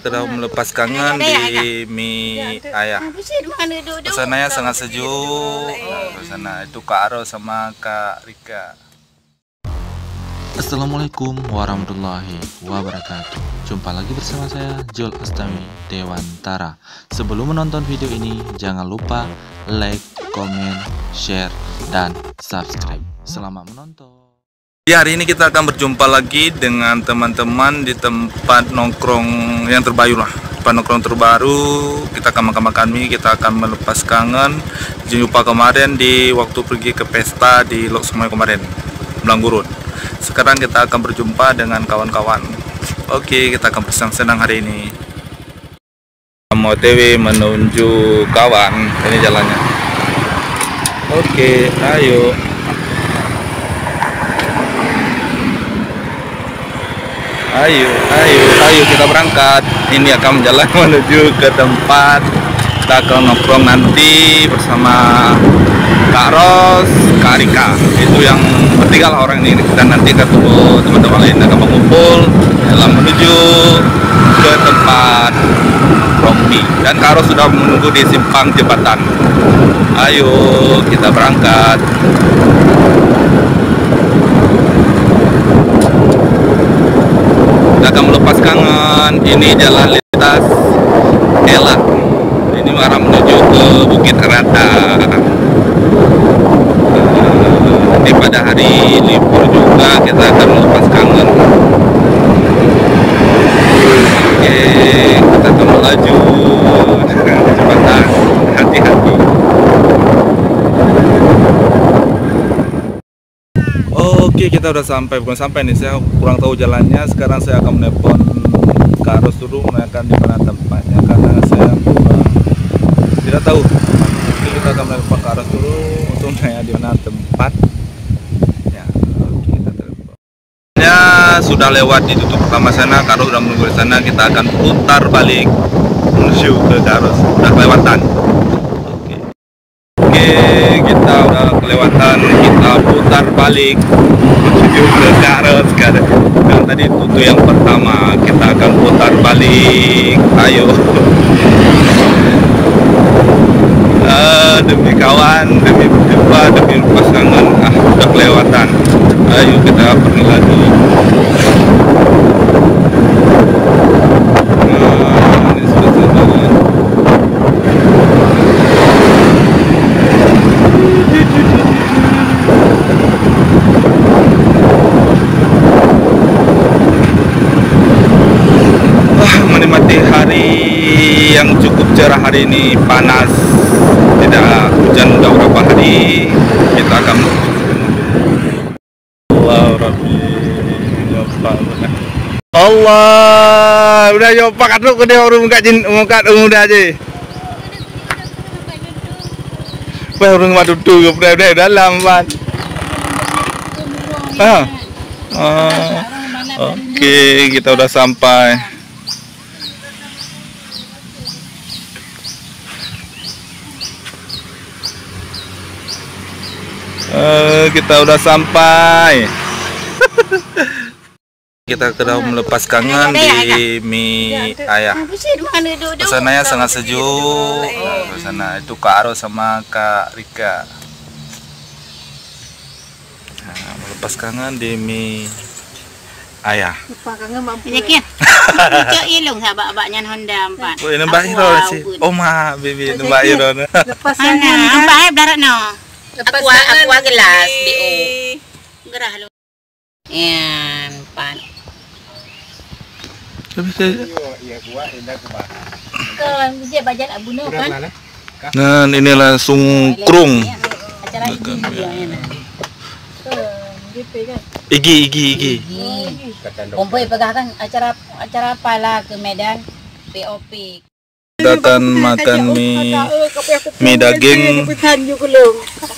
sudah melepas kangen di mie ayah. Suasananya sangat sejuk. Di sana itu Kak Aro sama Kak Rika. Assalamualaikum warahmatullahi wabarakatuh. Jumpa lagi bersama saya Jol Astami Dewantara. Sebelum menonton video ini, jangan lupa like, comment, share, dan subscribe. Selamat menonton. Ya, hari ini kita akan berjumpa lagi dengan teman-teman di tempat nongkrong yang terbaru lah. Tempat nongkrong terbaru, kita akan makan mie, kita akan melepas kangen. Jumpa kemarin di waktu pergi ke pesta di Lok Semoy kemarin, Belanggurun. Sekarang kita akan berjumpa dengan kawan-kawan. Oke, kita akan bersenang-senang hari ini. Mau OTW menuju kawan, ini jalannya. Oke, ayo. Ayo kita berangkat. Ini akan jalan menuju ke tempat kita akan nongkrong nanti bersama Kak Ros, Kak Rika. Itu yang bertiga lah orang ini. Dan nanti ketemu teman-teman lain akan mengumpul dalam menuju ke tempat nongkrong. Dan Kak Ros sudah menunggu di simpang jembatan. Ayo kita berangkat. Kita akan melepas kangen. Ini jalan lintas Ela. Ini arah menuju ke Bukit Rata. Ini pada hari libur juga kita akan melepas kangen. Oke, kita akan melaju dengan kecepatan hati-hati. Oke, kita udah sampai, bukan sampai nih, saya kurang tahu jalannya. Sekarang saya akan menelpon Kak Ros dulu, menanyakan di mana tempatnya karena saya tidak tahu. Oke, kita akan menelpon Kak Ros dulu untuk menanya di mana tempat. Ya, oke, kita telepon. Ya, sudah lewat di tutup pertama sana, Kak Ros sudah menunggu di sana. Kita akan putar balik menuju ke Kak Ros. Sudah kelewatan. Oke, kita udah kelewatan, kita putar balik menuju ke Kak Ros sekarang. Yang tadi tutu yang pertama, kita akan putar balik. Ayo. Demi kawan, demi berjumpa, demi pasangan. Udah kelewatan. Ayo kita pergi lagi. Ini sudah jalan. Menikmati hari yang cukup cerah hari ini, panas, tidak hujan udah beberapa hari. Kita akan Allah udah nyoba kan lu ke orang muka udah aja. Orang madu tuh udah dalam ban. Oke, kita udah sampai. Kita udah sampai. Kita sudah melepas kangen di mie ayah. Suasananya sangat sejuk. Di sana itu Kak Aro sama Kak Rika. Nah, melepas kangen di mie ayah. Lupa kangen banyak cok ilung sabak-baknya Honda 4. Oh, ini Mbak Iro sih. Oh, ma, bibi Mbak Iro. Lepas kangen. Mbak darat no. Aqua gelas BO. Gerah lu. Yan, pan. Nah, ini langsung krung. Igi. Kompoi pegahkan acara apalah ke Medan POP. Akan makan mie daging.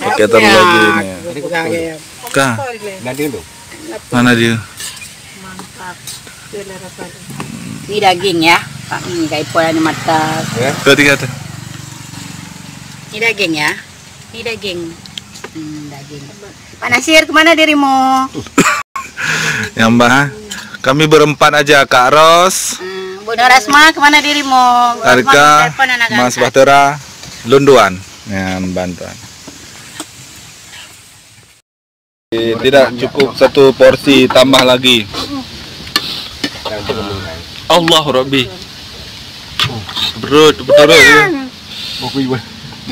Pakai telur lagi ini. Kak, mana dia? Mantap. Mie daging ya, Pak Mie kayak pola mata. Ketiga tuh. Mie daging ya, mie daging. Daging. Pak Nasir kemana dirimu? Ya Mbak, kami berempat aja, Kak Ros, Bu Nur Asma, kemana dirimu? Bu Asma, Harga telepon anak Mas angkat. Bahtera Lunduan yang bantuan. Tidak cukup satu porsi, tambah lagi. Allah Rabbi. Betul.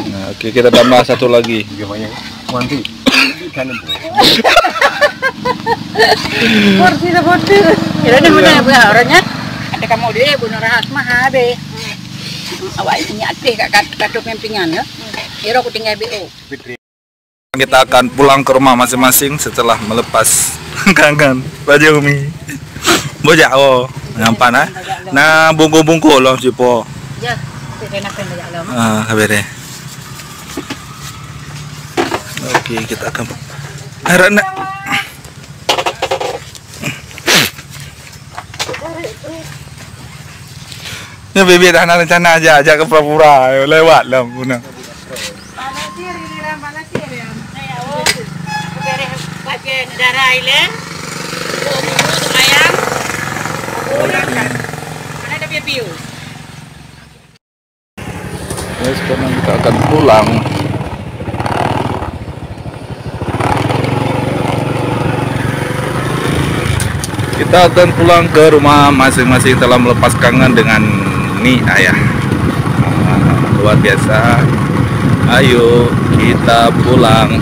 Nah, oke, kita tambah satu lagi. Kira ni mana orangnya? Ada kamu dia Bu Nur Asma habe. Awak ini atih kat katu pempingan ya. Kira aku tinggal BO. Kita akan pulang ke rumah masing-masing setelah melepas kangen baju umi. Bojak oh, nampak nah bungku-bungku loh cipo. Ya, saya nak kena jalan. Kabere. Oke, kita akan Arana. Ya bebek dah nak rencana aja ke Pura-Pura lewat lah Buna. Pakai negara Island. Ayam. Mana ada view? Ya, sekarang kita akan pulang. Kita akan pulang ke rumah masing-masing setelah melepas kangen dengan nih ayah. Luar biasa. Ayo kita pulang.